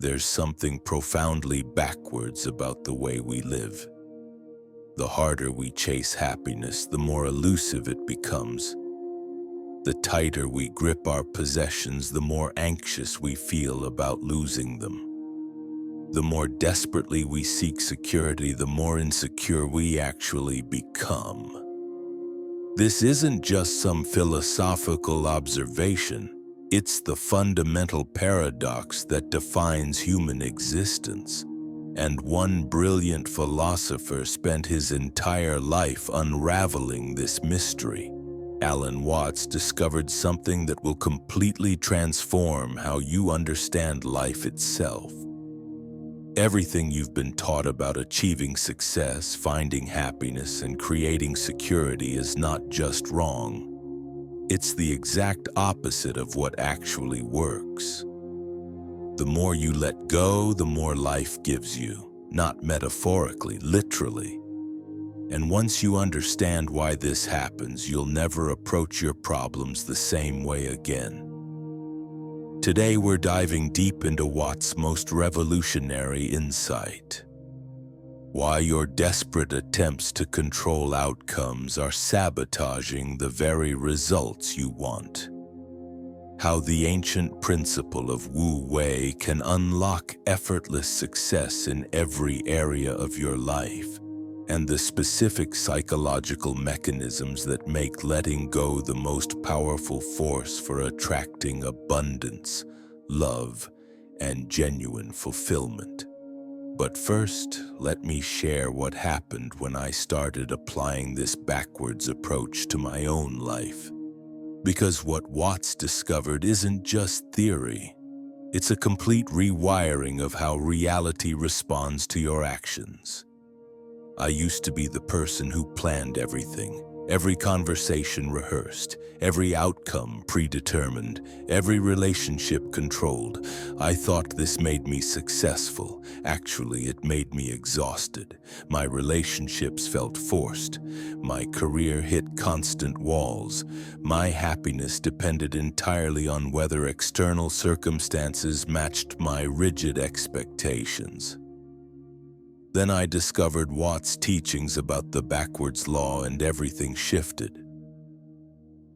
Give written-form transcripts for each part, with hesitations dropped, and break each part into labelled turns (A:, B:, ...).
A: there's something profoundly backwards about the way we live. The harder we chase happiness, the more elusive it becomes. The tighter we grip our possessions, the more anxious we feel about losing them. The more desperately we seek security, the more insecure we actually become. This isn't just some philosophical observation. It's the fundamental paradox that defines human existence. And one brilliant philosopher spent his entire life unraveling this mystery. Alan Watts discovered something that will completely transform how you understand life itself. Everything you've been taught about achieving success, finding happiness, and creating security is not just wrong. It's the exact opposite of what actually works. The more you let go, the more life gives you, not metaphorically, literally. And once you understand why this happens, you'll never approach your problems the same way again. Today we're diving deep into Watts' most revolutionary insight. Why your desperate attempts to control outcomes are sabotaging the very results you want. How the ancient principle of Wu Wei can unlock effortless success in every area of your life, and the specific psychological mechanisms that make letting go the most powerful force for attracting abundance, love, and genuine fulfillment. But first, let me share what happened when I started applying this backwards approach to my own life. Because what Watts discovered isn't just theory. It's a complete rewiring of how reality responds to your actions. I used to be the person who planned everything, every conversation rehearsed, every outcome predetermined, every relationship controlled. I thought this made me successful. Actually, it made me exhausted. My relationships felt forced. My career hit constant walls. My happiness depended entirely on whether external circumstances matched my rigid expectations. Then I discovered Watts' teachings about the backwards law, and everything shifted.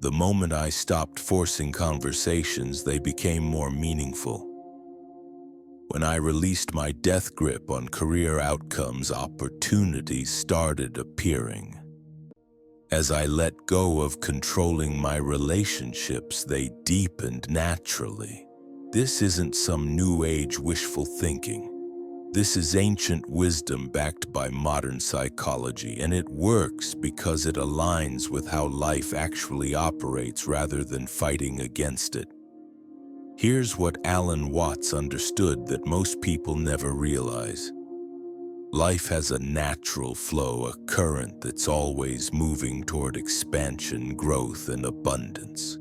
A: The moment I stopped forcing conversations, they became more meaningful. When I released my death grip on career outcomes, opportunities started appearing. As I let go of controlling my relationships, they deepened naturally. This isn't some new age wishful thinking. This is ancient wisdom backed by modern psychology, and it works because it aligns with how life actually operates rather than fighting against it. Here's what Alan Watts understood that most people never realize. Life has a natural flow, a current that's always moving toward expansion, growth, and abundance.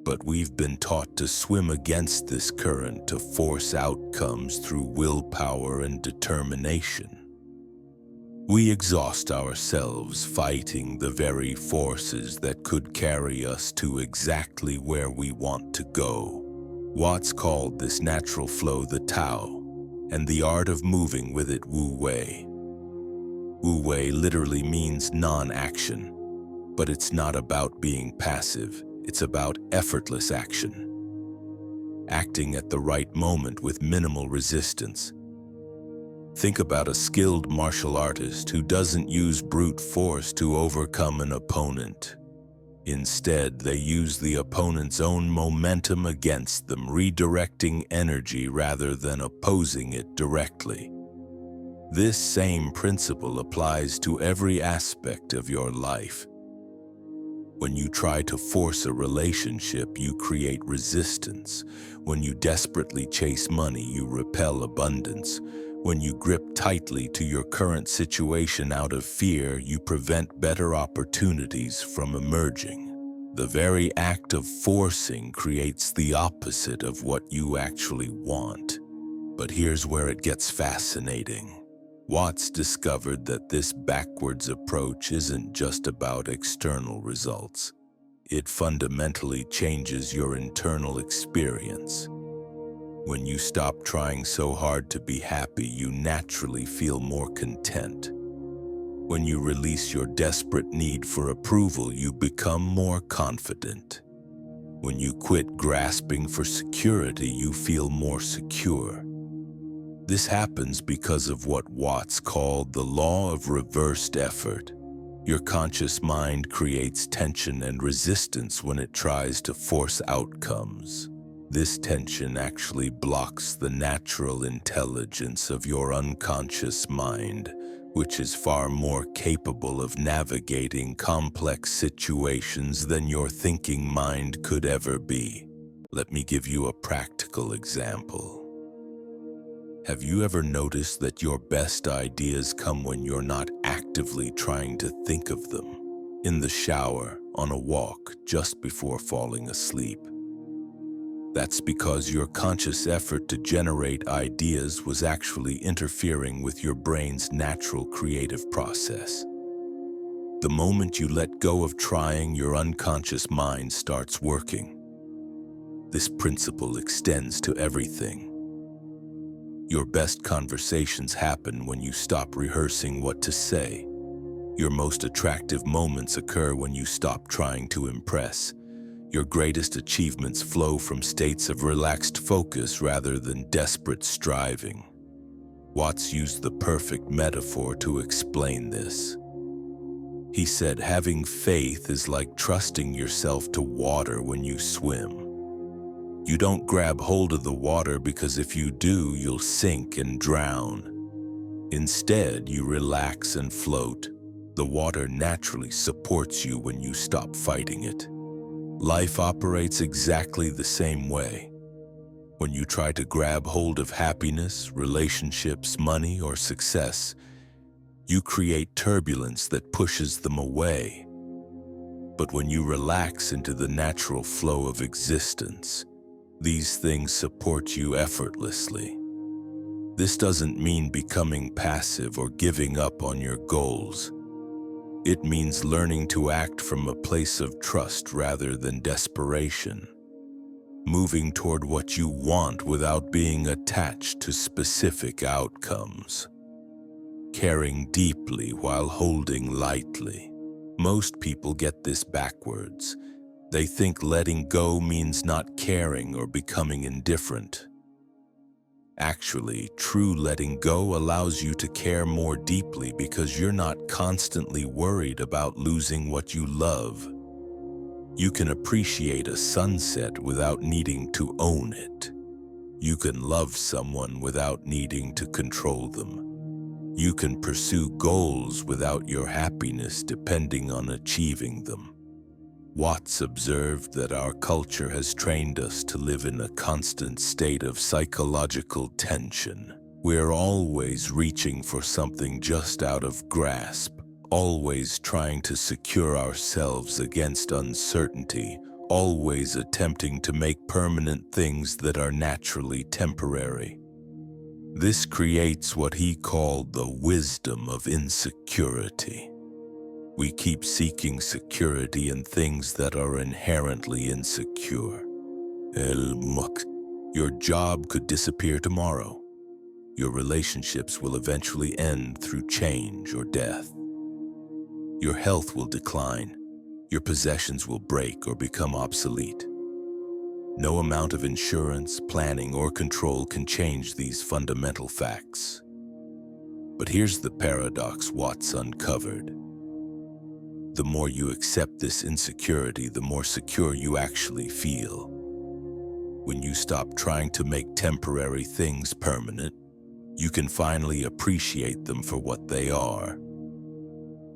A: But we've been taught to swim against this current, to force outcomes through willpower and determination. We exhaust ourselves fighting the very forces that could carry us to exactly where we want to go. Watts called this natural flow the Tao, and the art of moving with it Wu Wei. Wu Wei literally means non-action, but it's not about being passive. It's about effortless action. Acting at the right moment with minimal resistance. Think about a skilled martial artist who doesn't use brute force to overcome an opponent. Instead, they use the opponent's own momentum against them, redirecting energy rather than opposing it directly. This same principle applies to every aspect of your life. When you try to force a relationship, you create resistance. When you desperately chase money, you repel abundance. When you grip tightly to your current situation out of fear, you prevent better opportunities from emerging. The very act of forcing creates the opposite of what you actually want. But here's where it gets fascinating. Watts discovered that this backwards approach isn't just about external results. It fundamentally changes your internal experience. When you stop trying so hard to be happy, you naturally feel more content. When you release your desperate need for approval, you become more confident. When you quit grasping for security, you feel more secure. This happens because of what Watts called the law of reversed effort. Your conscious mind creates tension and resistance when it tries to force outcomes. This tension actually blocks the natural intelligence of your unconscious mind, which is far more capable of navigating complex situations than your thinking mind could ever be. Let me give you a practical example. Have you ever noticed that your best ideas come when you're not actively trying to think of them? In the shower, on a walk, just before falling asleep. That's because your conscious effort to generate ideas was actually interfering with your brain's natural creative process. The moment you let go of trying, your unconscious mind starts working. This principle extends to everything. Your best conversations happen when you stop rehearsing what to say. Your most attractive moments occur when you stop trying to impress. Your greatest achievements flow from states of relaxed focus rather than desperate striving. Watts used the perfect metaphor to explain this. He said, having faith is like trusting yourself to water when you swim. You don't grab hold of the water because if you do, you'll sink and drown. Instead, you relax and float. The water naturally supports you when you stop fighting it. Life operates exactly the same way. When you try to grab hold of happiness, relationships, money, or success, you create turbulence that pushes them away. But when you relax into the natural flow of existence, these things support you effortlessly. This doesn't mean becoming passive or giving up on your goals. It means learning to act from a place of trust rather than desperation, moving toward what you want without being attached to specific outcomes, caring deeply while holding lightly. Most people get this backwards. They think letting go means not caring or becoming indifferent. Actually, true letting go allows you to care more deeply because you're not constantly worried about losing what you love. You can appreciate a sunset without needing to own it. You can love someone without needing to control them. You can pursue goals without your happiness depending on achieving them. Watts observed that our culture has trained us to live in a constant state of psychological tension. We're always reaching for something just out of grasp, always trying to secure ourselves against uncertainty, always attempting to make permanent things that are naturally temporary. This creates what he called the wisdom of insecurity. We keep seeking security in things that are inherently insecure. Your job could disappear tomorrow. Your relationships will eventually end through change or death. Your health will decline. Your possessions will break or become obsolete. No amount of insurance, planning, or control can change these fundamental facts. But here's the paradox Watts uncovered. The more you accept this insecurity, the more secure you actually feel. When you stop trying to make temporary things permanent, you can finally appreciate them for what they are.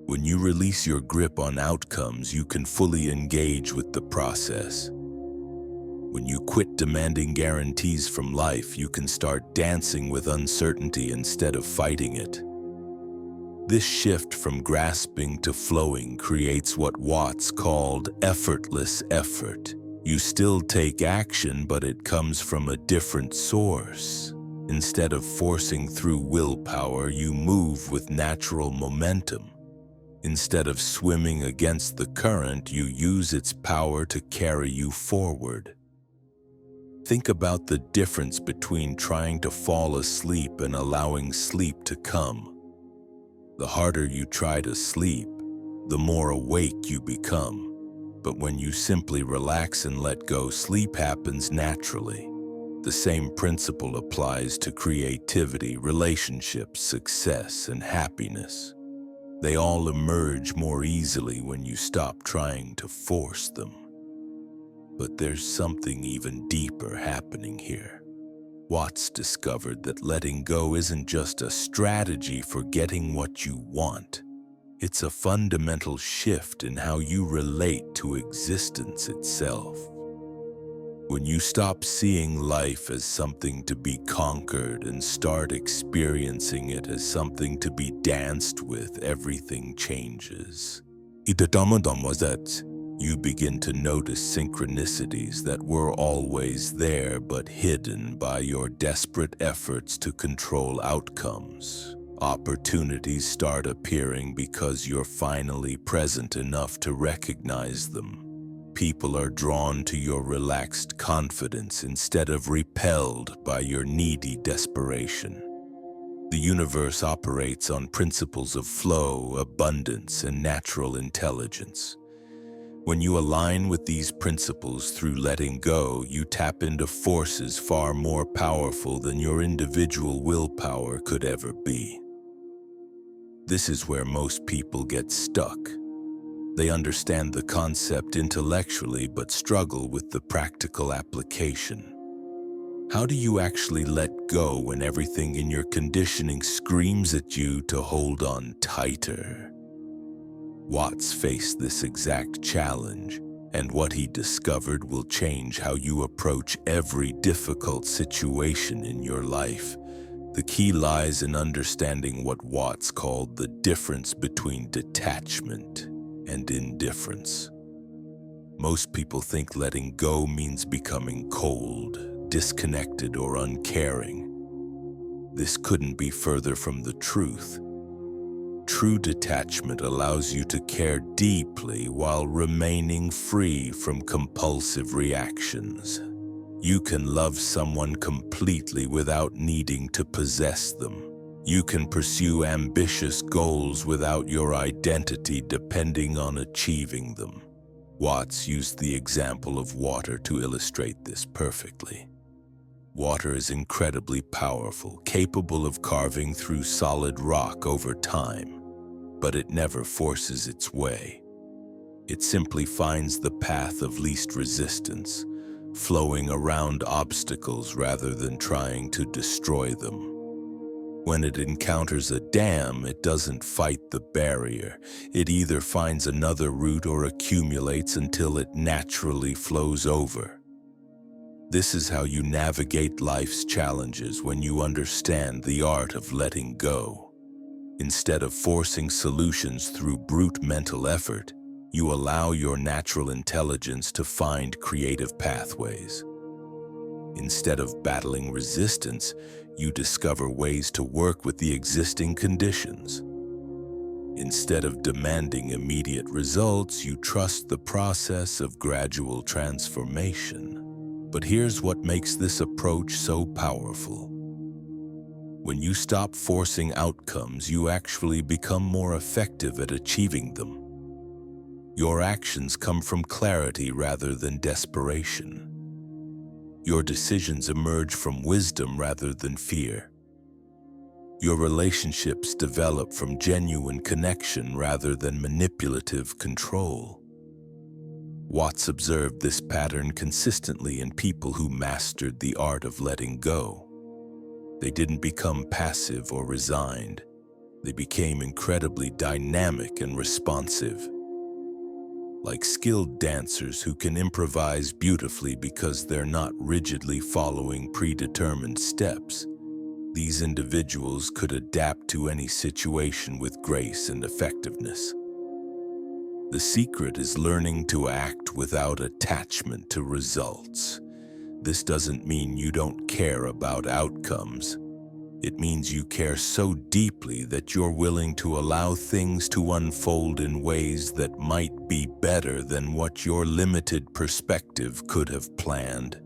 A: When you release your grip on outcomes, you can fully engage with the process. When you quit demanding guarantees from life, you can start dancing with uncertainty instead of fighting it. This shift from grasping to flowing creates what Watts called effortless effort. You still take action, but it comes from a different source. Instead of forcing through willpower, you move with natural momentum. Instead of swimming against the current, you use its power to carry you forward. Think about the difference between trying to fall asleep and allowing sleep to come. The harder you try to sleep, the more awake you become. But when you simply relax and let go, sleep happens naturally. The same principle applies to creativity, relationships, success, and happiness. They all emerge more easily when you stop trying to force them. But there's something even deeper happening here. Watts discovered that letting go isn't just a strategy for getting what you want. It's a fundamental shift in how you relate to existence itself. When you stop seeing life as something to be conquered and start experiencing it as something to be danced with, everything changes. You begin to notice synchronicities that were always there but hidden by your desperate efforts to control outcomes. Opportunities start appearing because you're finally present enough to recognize them. People are drawn to your relaxed confidence instead of repelled by your needy desperation. The universe operates on principles of flow, abundance, and natural intelligence. When you align with these principles through letting go, you tap into forces far more powerful than your individual willpower could ever be. This is where most people get stuck. They understand the concept intellectually but struggle with the practical application. How do you actually let go when everything in your conditioning screams at you to hold on tighter? Watts faced this exact challenge, and what he discovered will change how you approach every difficult situation in your life. The key lies in understanding what Watts called the difference between detachment and indifference. Most people think letting go means becoming cold, disconnected, or uncaring. This couldn't be further from the truth. True detachment allows you to care deeply while remaining free from compulsive reactions. You can love someone completely without needing to possess them. You can pursue ambitious goals without your identity depending on achieving them. Watts used the example of water to illustrate this perfectly. Water is incredibly powerful, capable of carving through solid rock over time, but it never forces its way. It simply finds the path of least resistance, flowing around obstacles rather than trying to destroy them. When it encounters a dam, it doesn't fight the barrier. It either finds another route or accumulates until it naturally flows over. This is how you navigate life's challenges when you understand the art of letting go. Instead of forcing solutions through brute mental effort, you allow your natural intelligence to find creative pathways. Instead of battling resistance, you discover ways to work with the existing conditions. Instead of demanding immediate results, you trust the process of gradual transformation. But here's what makes this approach so powerful. When you stop forcing outcomes, you actually become more effective at achieving them. Your actions come from clarity rather than desperation. Your decisions emerge from wisdom rather than fear. Your relationships develop from genuine connection rather than manipulative control. Watts observed this pattern consistently in people who mastered the art of letting go. They didn't become passive or resigned. They became incredibly dynamic and responsive. Like skilled dancers who can improvise beautifully because they're not rigidly following predetermined steps, these individuals could adapt to any situation with grace and effectiveness. The secret is learning to act without attachment to results. This doesn't mean you don't care about outcomes. It means you care so deeply that you're willing to allow things to unfold in ways that might be better than what your limited perspective could have planned.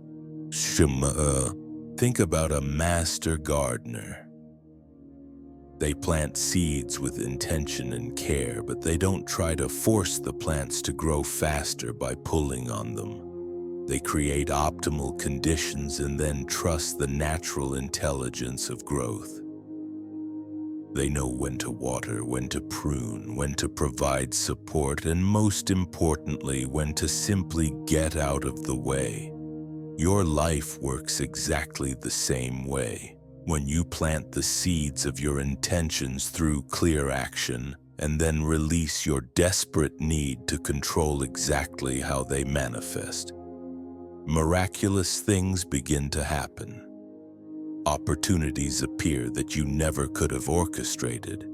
A: Think about a master gardener. They plant seeds with intention and care, but they don't try to force the plants to grow faster by pulling on them. They create optimal conditions and then trust the natural intelligence of growth. They know when to water, when to prune, when to provide support, and most importantly, when to simply get out of the way. Your life works exactly the same way. When you plant the seeds of your intentions through clear action and then release your desperate need to control exactly how they manifest, miraculous things begin to happen. Opportunities appear that you never could have orchestrated.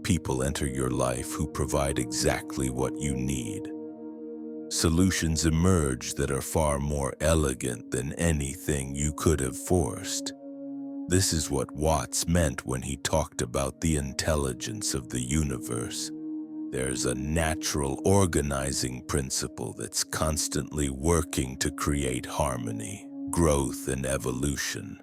A: People enter your life who provide exactly what you need. Solutions emerge that are far more elegant than anything you could have forced. This is what Watts meant when he talked about the intelligence of the universe. There's a natural organizing principle that's constantly working to create harmony, growth, and evolution.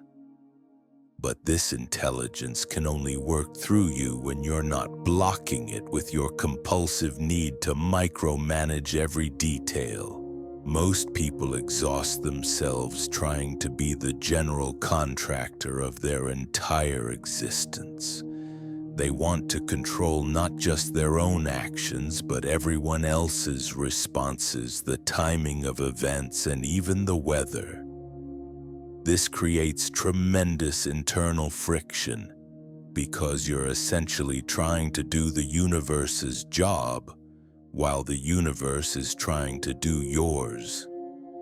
A: But this intelligence can only work through you when you're not blocking it with your compulsive need to micromanage every detail. Most people exhaust themselves trying to be the general contractor of their entire existence. They want to control not just their own actions, but everyone else's responses, the timing of events, and even the weather. This creates tremendous internal friction because you're essentially trying to do the universe's job while the universe is trying to do yours.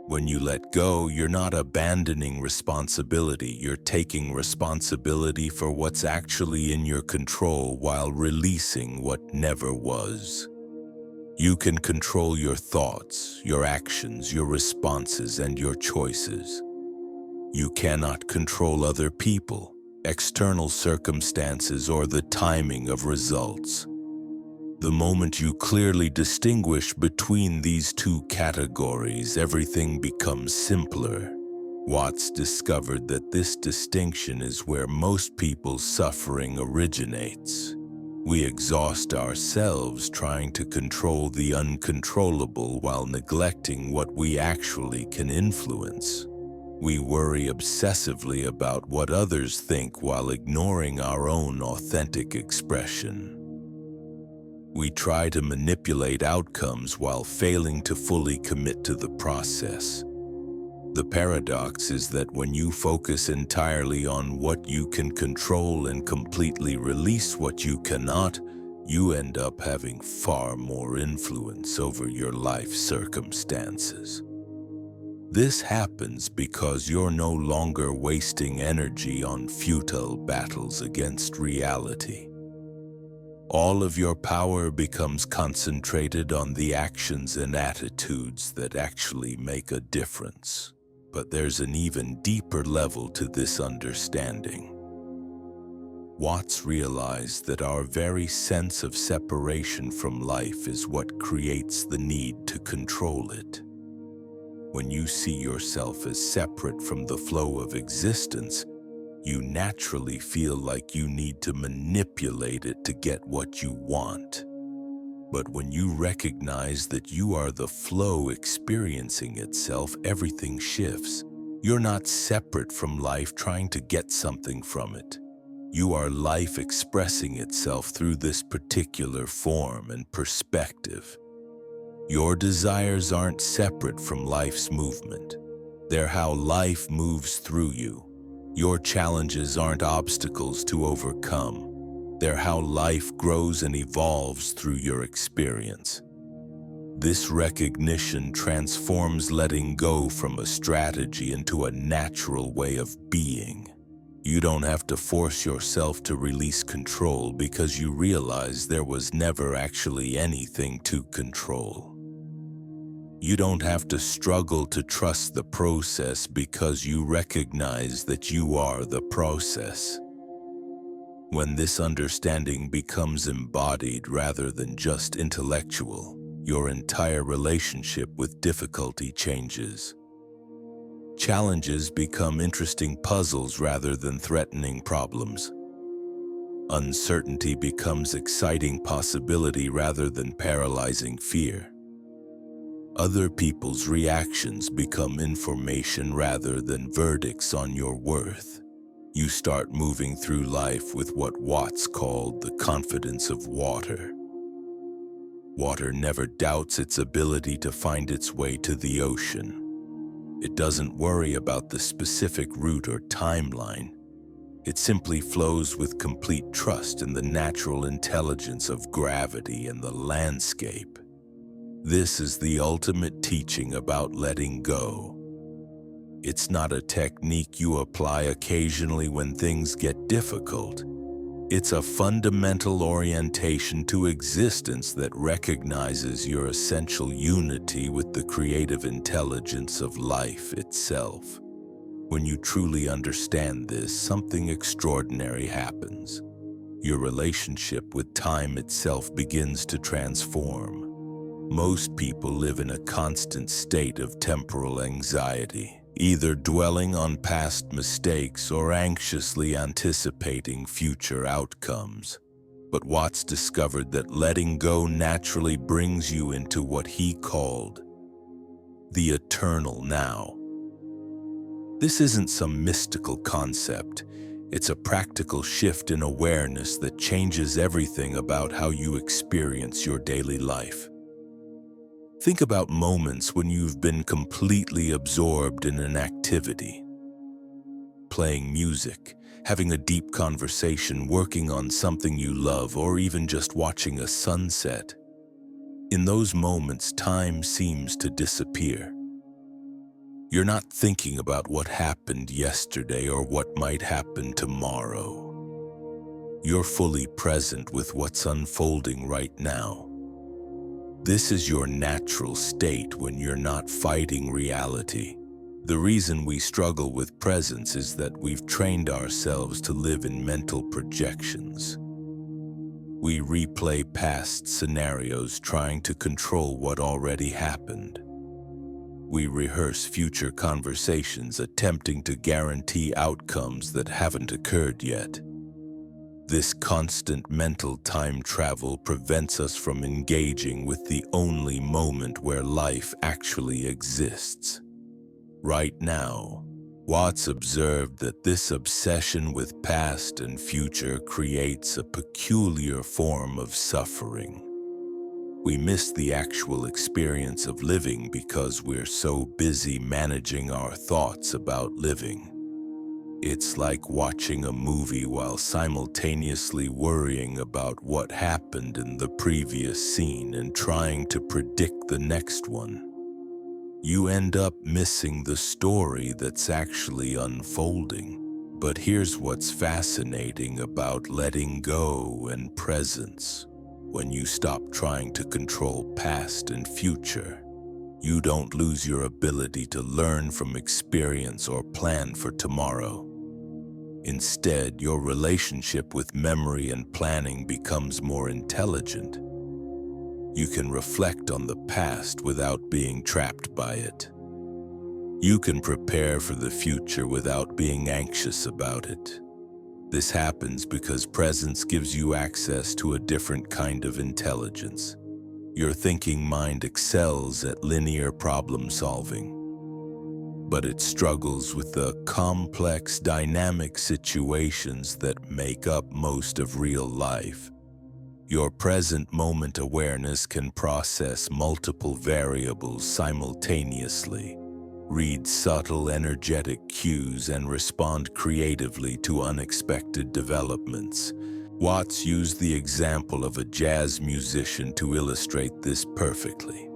A: When you let go, you're not abandoning responsibility, you're taking responsibility for what's actually in your control while releasing what never was. You can control your thoughts, your actions, your responses, and your choices. You cannot control other people, external circumstances, or the timing of results. The moment you clearly distinguish between these two categories, everything becomes simpler. Watts discovered that this distinction is where most people's suffering originates. We exhaust ourselves trying to control the uncontrollable while neglecting what we actually can influence. We worry obsessively about what others think while ignoring our own authentic expression. We try to manipulate outcomes while failing to fully commit to the process. The paradox is that when you focus entirely on what you can control and completely release what you cannot, you end up having far more influence over your life circumstances. This happens because you're no longer wasting energy on futile battles against reality. All of your power becomes concentrated on the actions and attitudes that actually make a difference. But there's an even deeper level to this understanding. Watts realized that our very sense of separation from life is what creates the need to control it. When you see yourself as separate from the flow of existence, you naturally feel like you need to manipulate it to get what you want. But when you recognize that you are the flow experiencing itself, everything shifts. You're not separate from life trying to get something from it. You are life expressing itself through this particular form and perspective. Your desires aren't separate from life's movement. They're how life moves through you. Your challenges aren't obstacles to overcome. They're how life grows and evolves through your experience. This recognition transforms letting go from a strategy into a natural way of being. You don't have to force yourself to release control because you realize there was never actually anything to control. You don't have to struggle to trust the process because you recognize that you are the process. When this understanding becomes embodied rather than just intellectual, your entire relationship with difficulty changes. Challenges become interesting puzzles rather than threatening problems. Uncertainty becomes exciting possibility rather than paralyzing fear. Other people's reactions become information rather than verdicts on your worth. You start moving through life with what Watts called the confidence of water. Water never doubts its ability to find its way to the ocean. It doesn't worry about the specific route or timeline. It simply flows with complete trust in the natural intelligence of gravity and the landscape. This is the ultimate teaching about letting go. It's not a technique you apply occasionally when things get difficult. It's a fundamental orientation to existence that recognizes your essential unity with the creative intelligence of life itself. When you truly understand this, something extraordinary happens. Your relationship with time itself begins to transform. Most people live in a constant state of temporal anxiety, either dwelling on past mistakes or anxiously anticipating future outcomes. But Watts discovered that letting go naturally brings you into what he called the eternal now. This isn't some mystical concept. It's a practical shift in awareness that changes everything about how you experience your daily life. Think about moments when you've been completely absorbed in an activity. Playing music, having a deep conversation, working on something you love, or even just watching a sunset. In those moments, time seems to disappear. You're not thinking about what happened yesterday or what might happen tomorrow. You're fully present with what's unfolding right now. This is your natural state when you're not fighting reality. The reason we struggle with presence is that we've trained ourselves to live in mental projections. We replay past scenarios trying to control what already happened. We rehearse future conversations attempting to guarantee outcomes that haven't occurred yet. This constant mental time travel prevents us from engaging with the only moment where life actually exists. Right now, Watts observed that this obsession with past and future creates a peculiar form of suffering. We miss the actual experience of living because we're so busy managing our thoughts about living. It's like watching a movie while simultaneously worrying about what happened in the previous scene and trying to predict the next one. You end up missing the story that's actually unfolding. But here's what's fascinating about letting go and presence. When you stop trying to control past and future, you don't lose your ability to learn from experience or plan for tomorrow. Instead, your relationship with memory and planning becomes more intelligent. You can reflect on the past without being trapped by it. You can prepare for the future without being anxious about it. This happens because presence gives you access to a different kind of intelligence. Your thinking mind excels at linear problem solving, but it struggles with the complex, dynamic situations that make up most of real life. Your present moment awareness can process multiple variables simultaneously, read subtle energetic cues, and respond creatively to unexpected developments. Watts used the example of a jazz musician to illustrate this perfectly.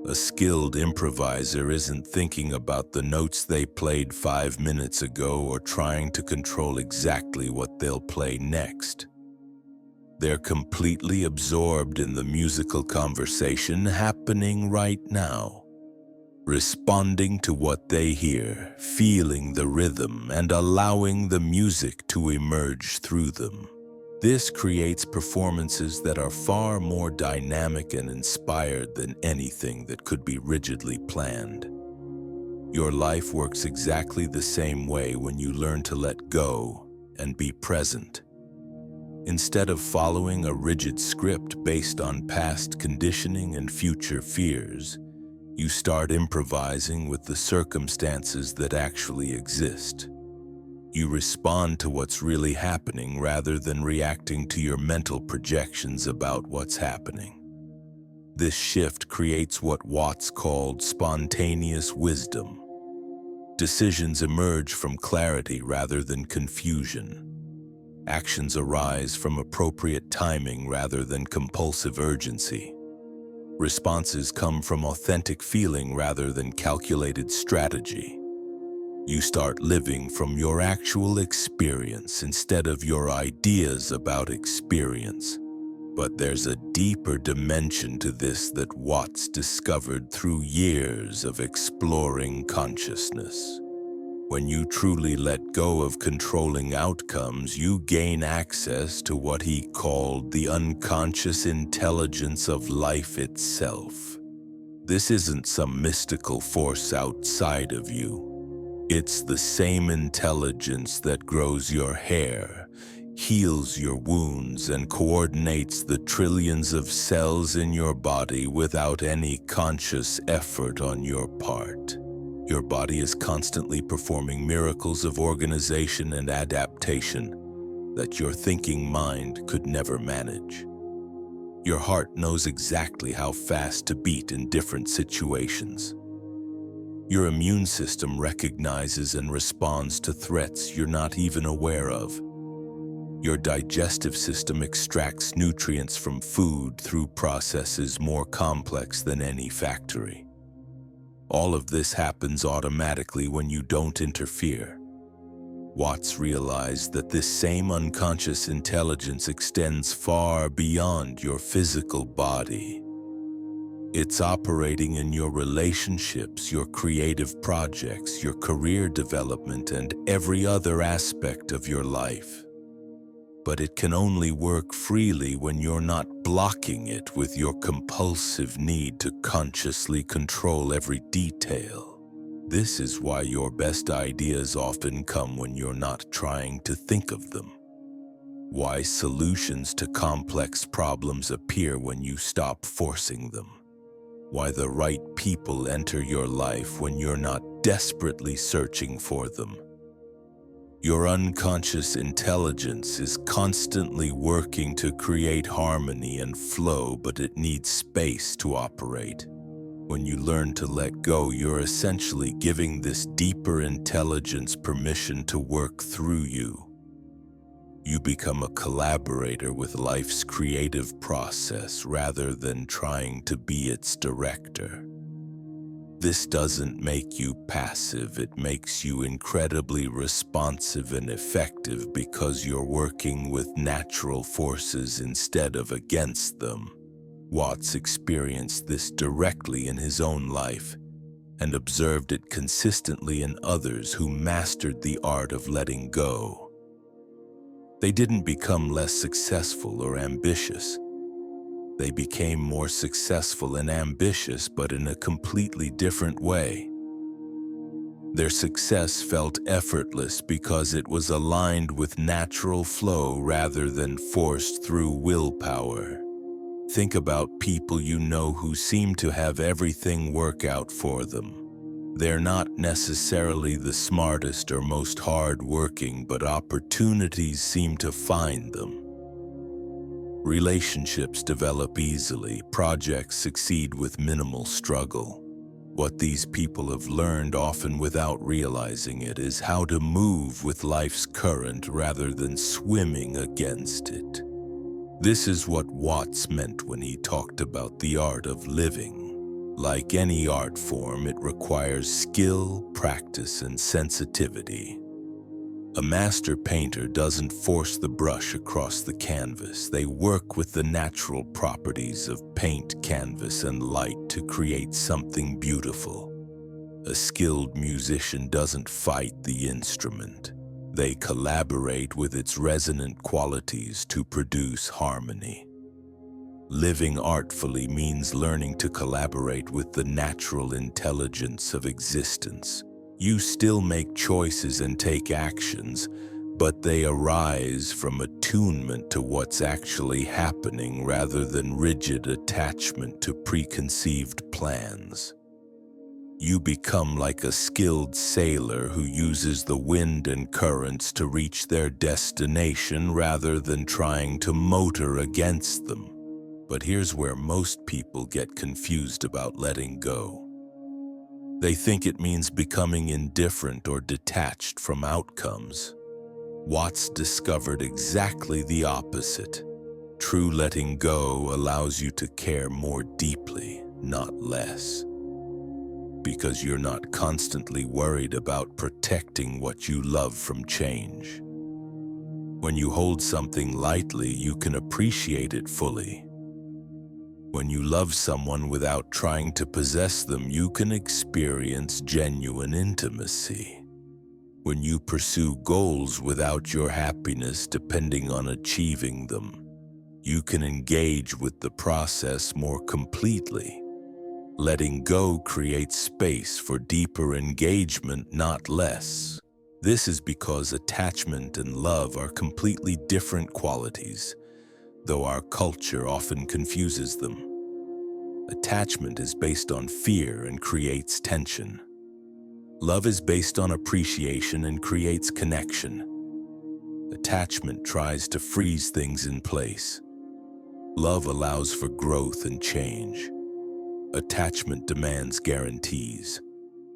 A: A skilled improviser isn't thinking about the notes they played 5 minutes ago or trying to control exactly what they'll play next. They're completely absorbed in the musical conversation happening right now, responding to what they hear, feeling the rhythm, and allowing the music to emerge through them. This creates performances that are far more dynamic and inspired than anything that could be rigidly planned. Your life works exactly the same way when you learn to let go and be present. Instead of following a rigid script based on past conditioning and future fears, you start improvising with the circumstances that actually exist. You respond to what's really happening rather than reacting to your mental projections about what's happening. This shift creates what Watts called spontaneous wisdom. Decisions emerge from clarity rather than confusion. Actions arise from appropriate timing rather than compulsive urgency. Responses come from authentic feeling rather than calculated strategy. You start living from your actual experience instead of your ideas about experience. But there's a deeper dimension to this that Watts discovered through years of exploring consciousness. When you truly let go of controlling outcomes, you gain access to what he called the unconscious intelligence of life itself. This isn't some mystical force outside of you. It's the same intelligence that grows your hair, heals your wounds, and coordinates the trillions of cells in your body without any conscious effort on your part. Your body is constantly performing miracles of organization and adaptation that your thinking mind could never manage. Your heart knows exactly how fast to beat in different situations. Your immune system recognizes and responds to threats you're not even aware of. Your digestive system extracts nutrients from food through processes more complex than any factory. All of this happens automatically when you don't interfere. Watts realized that this same unconscious intelligence extends far beyond your physical body. It's operating in your relationships, your creative projects, your career development, and every other aspect of your life. But it can only work freely when you're not blocking it with your compulsive need to consciously control every detail. This is why your best ideas often come when you're not trying to think of them. Why solutions to complex problems appear when you stop forcing them. Why the right people enter your life when you're not desperately searching for them. Your unconscious intelligence is constantly working to create harmony and flow, but it needs space to operate. When you learn to let go, you're essentially giving this deeper intelligence permission to work through you. You become a collaborator with life's creative process rather than trying to be its director. This doesn't make you passive, it makes you incredibly responsive and effective because you're working with natural forces instead of against them. Watts experienced this directly in his own life and observed it consistently in others who mastered the art of letting go. They didn't become less successful or ambitious. They became more successful and ambitious, but in a completely different way. Their success felt effortless because it was aligned with natural flow rather than forced through willpower. Think about people you know who seem to have everything work out for them. They're not necessarily the smartest or most hard-working, but opportunities seem to find them. Relationships develop easily, projects succeed with minimal struggle. What these people have learned, often without realizing it, is how to move with life's current rather than swimming against it. This is what Watts meant when he talked about the art of living. Like any art form, it requires skill, practice, and sensitivity. A master painter doesn't force the brush across the canvas. They work with the natural properties of paint, canvas, and light to create something beautiful. A skilled musician doesn't fight the instrument. They collaborate with its resonant qualities to produce harmony. Living artfully means learning to collaborate with the natural intelligence of existence. You still make choices and take actions, but they arise from attunement to what's actually happening rather than rigid attachment to preconceived plans. You become like a skilled sailor who uses the wind and currents to reach their destination rather than trying to motor against them. But here's where most people get confused about letting go. They think it means becoming indifferent or detached from outcomes. Watts discovered exactly the opposite. True letting go allows you to care more deeply, not less. Because you're not constantly worried about protecting what you love from change. When you hold something lightly, you can appreciate it fully. When you love someone without trying to possess them, you can experience genuine intimacy. When you pursue goals without your happiness depending on achieving them, you can engage with the process more completely. Letting go creates space for deeper engagement, not less. This is because attachment and love are completely different qualities, though our culture often confuses them. Attachment is based on fear and creates tension. Love is based on appreciation and creates connection. Attachment tries to freeze things in place. Love allows for growth and change. Attachment demands guarantees.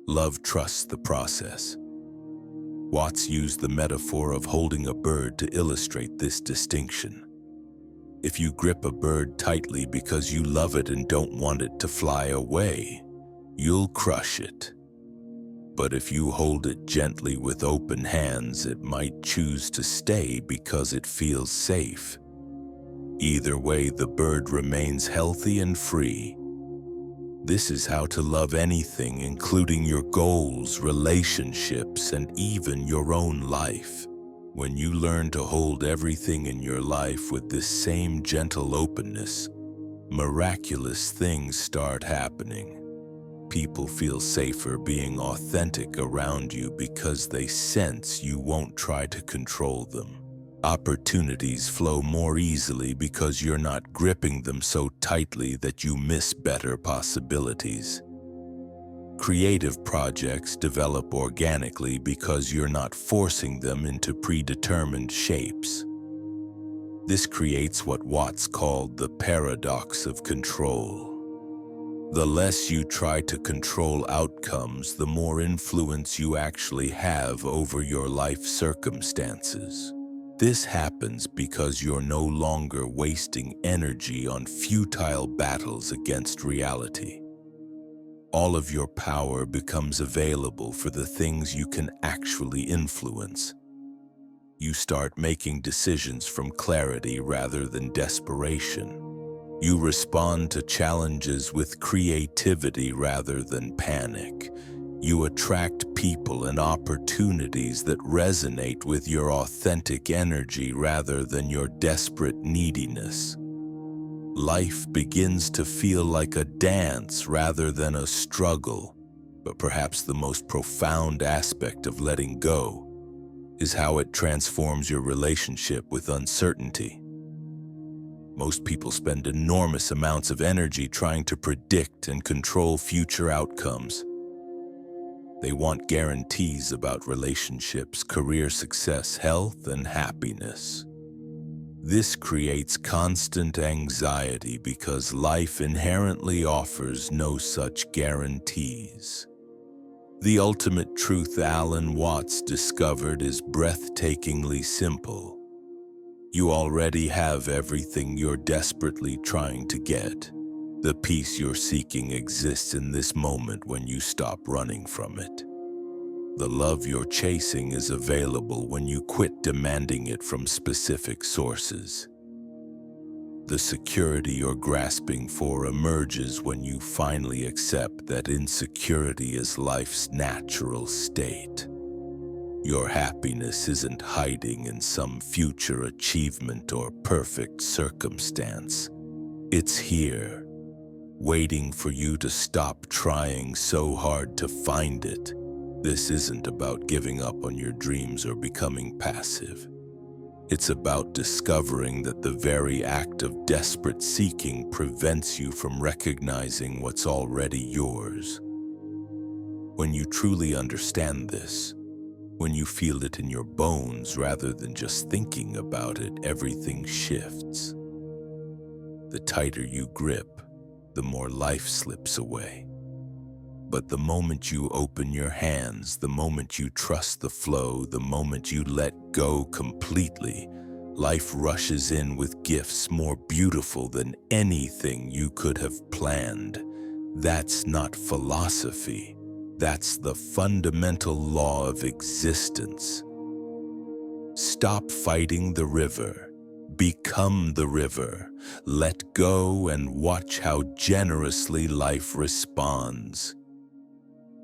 A: Love trusts the process. Watts used the metaphor of holding a bird to illustrate this distinction. If you grip a bird tightly because you love it and don't want it to fly away, you'll crush it. But if you hold it gently with open hands, it might choose to stay because it feels safe. Either way, the bird remains healthy and free. This is how to love anything, including your goals, relationships, and even your own life. When you learn to hold everything in your life with this same gentle openness, miraculous things start happening. People feel safer being authentic around you because they sense you won't try to control them. Opportunities flow more easily because you're not gripping them so tightly that you miss better possibilities. Creative projects develop organically because you're not forcing them into predetermined shapes. This creates what Watts called the paradox of control. The less you try to control outcomes, the more influence you actually have over your life circumstances. This happens because you're no longer wasting energy on futile battles against reality. All of your power becomes available for the things you can actually influence. You start making decisions from clarity rather than desperation. You respond to challenges with creativity rather than panic. You attract people and opportunities that resonate with your authentic energy rather than your desperate neediness. Life begins to feel like a dance rather than a struggle. But perhaps the most profound aspect of letting go is how it transforms your relationship with uncertainty. Most people spend enormous amounts of energy trying to predict and control future outcomes. They want guarantees about relationships, career success, health, and happiness. This creates constant anxiety because life inherently offers no such guarantees. The ultimate truth Alan Watts discovered is breathtakingly simple. You already have everything you're desperately trying to get. The peace you're seeking exists in this moment when you stop running from it. The love you're chasing is available when you quit demanding it from specific sources. The security you're grasping for emerges when you finally accept that insecurity is life's natural state. Your happiness isn't hiding in some future achievement or perfect circumstance. It's here, waiting for you to stop trying so hard to find it. This isn't about giving up on your dreams or becoming passive. It's about discovering that the very act of desperate seeking prevents you from recognizing what's already yours. When you truly understand this, when you feel it in your bones rather than just thinking about it, everything shifts. The tighter you grip, the more life slips away. But the moment you open your hands, the moment you trust the flow, the moment you let go completely, life rushes in with gifts more beautiful than anything you could have planned. That's not philosophy. That's the fundamental law of existence. Stop fighting the river. Become the river. Let go and watch how generously life responds.